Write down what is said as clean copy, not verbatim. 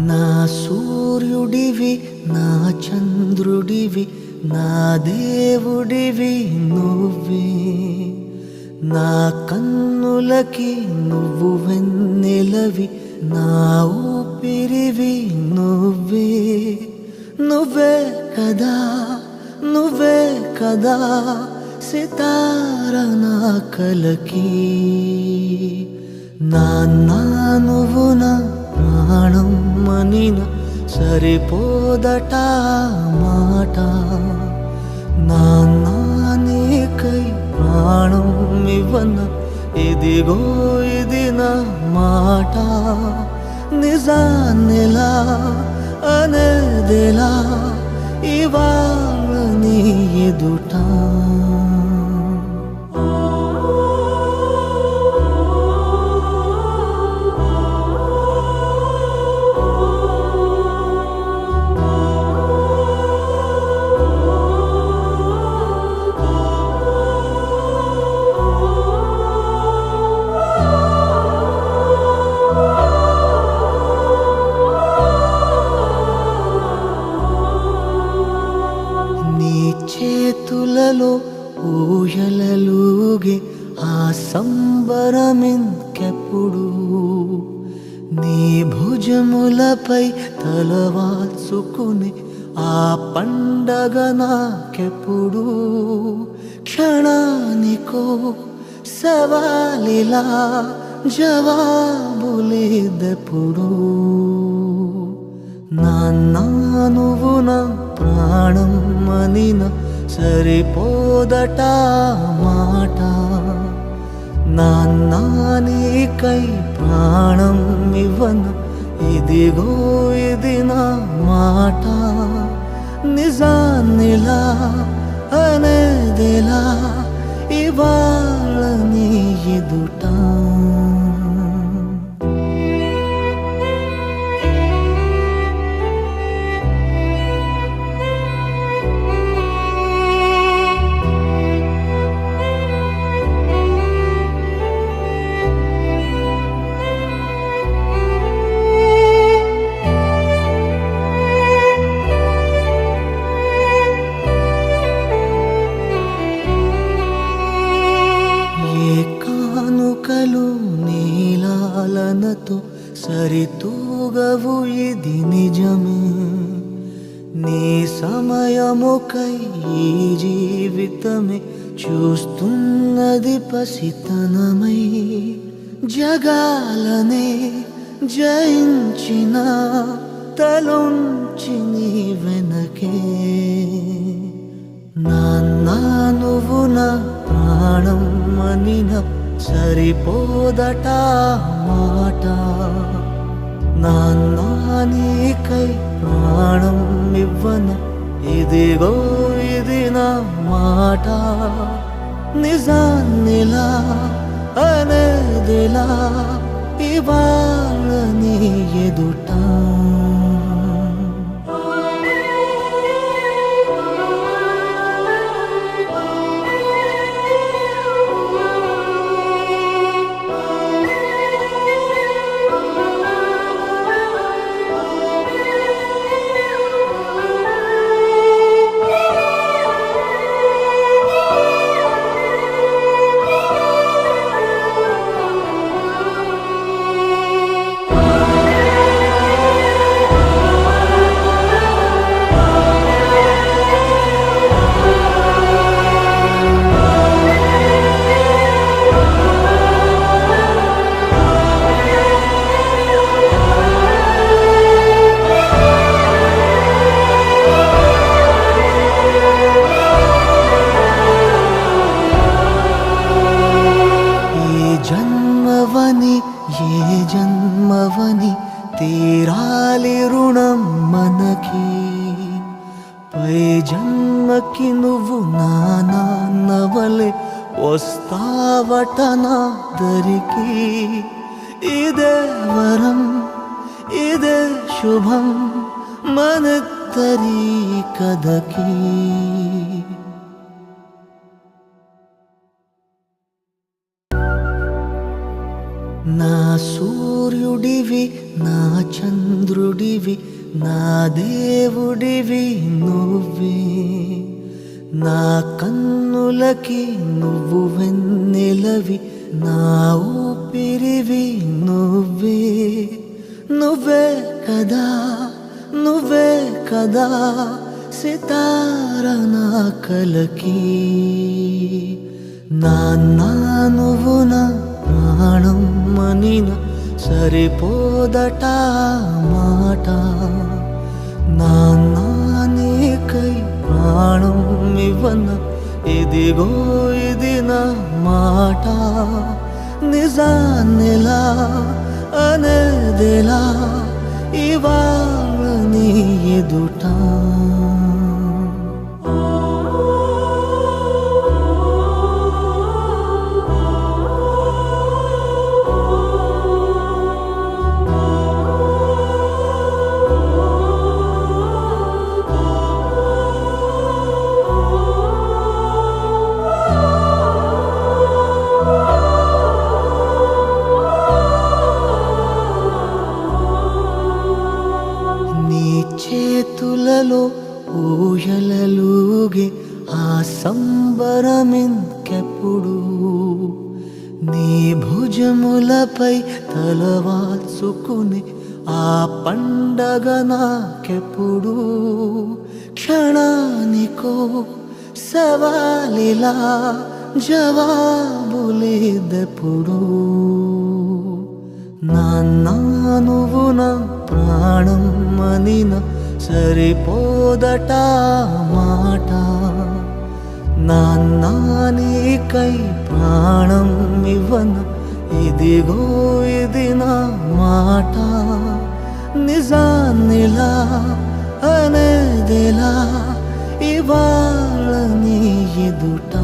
నా సూర్యుడివి నా చంద్రుడివి నా దేవుడివి నువ్వే, నా కన్నులకి నువ్వు వెన్నెలవి, నా ఊపిరివి నువ్వే. నువ్వే కదా నువ్వే కదా సితార నా కలకి. నాన్న నువ్వు నా ప్రాణం మనిన సరిపోదట మాట. నాన్న నీకై ప్రాణం ఇవ్వన ఇదిగో ఇది నా మాట. నిజాన్నిలా అనేదిలా ఇవాళ నీ ఎదుట. చేతులలో ఊయలలుగే ఆ సంబరమింకెప్పుడు, నీ భుజములపై తలవాల్చుకుని ఆ పండగ నాకెప్పుడు. క్షణానికో సవాలిలా జవాబులేదెప్పుడు. నాన్న నువ్వు నా ప్రాణం మనిన సరిపోదట మాట. నాన్న నీకై ప్రాణం ఇవ్వన ఇదిగో ఇది నా మాట. నిజాన్నిలా అనేదిలా ఇవాళ నీ ఎదుట. నీలాలనతో సరితూగవు ఇది నిజమే. నీ సమయముకై ఈ జీవితమే చూస్తున్నది పసితనమై. జగాలనే జయించిన తలొంచి నీ వెనకే. నాన్న నువ్వు నా ప్రాణం మనిన సరిపోదట మాట. నాన్న నీకై ప్రాణం ఇవ్వన ఇదిగో ఇది నా మాట. నిజాన్నిలా అనేదిలా ఇవాళ నీ ఎదుట. ఏ జన్మవని తీరాలి రుణం మనకి. పై జన్మకి నువ్వు నా నాన్నవలే వస్తావట నా దరికి. ఇదే వరం ఇదే శుభం మనద్దరి కథకి. నా సూర్యుడివి నా చంద్రుడివి నా దేవుడివి నువ్వే నా కన్నులకి నువ్వు వెన్నెలవి నా ఊపిరివి నువ్వే నువ్వే కదా నువ్వే కదా సితార నా కలకి నాన్న నువ్వు నా ప్రాణం మనిన సరిపోదట మాట నాన్న నీకై ప్రాణం ఇవ్వన ఇదిగో ఇది నా మాట నిజాన్నిలా అనేదిలా ఇవాళ నీ ఎదుట చేతులలో ఊయలలుగే ఆ సంబరమింకెప్పుడు నీ భుజములపై తలవాల్చుకుని ఆ పండగ నాకెప్పుడు క్షణానికో సవాలిలా జవాబులేదెప్పుడు నాన్న నువ్వు నా ప్రాణం మనిన సరిపోదట మాట నాన్న నీకై ప్రాణం ఇవ్వన ఇదిగో ఇది నా మాట నిజాన్నిలా అనేదిలా ఇవాళ నీ ఎదుట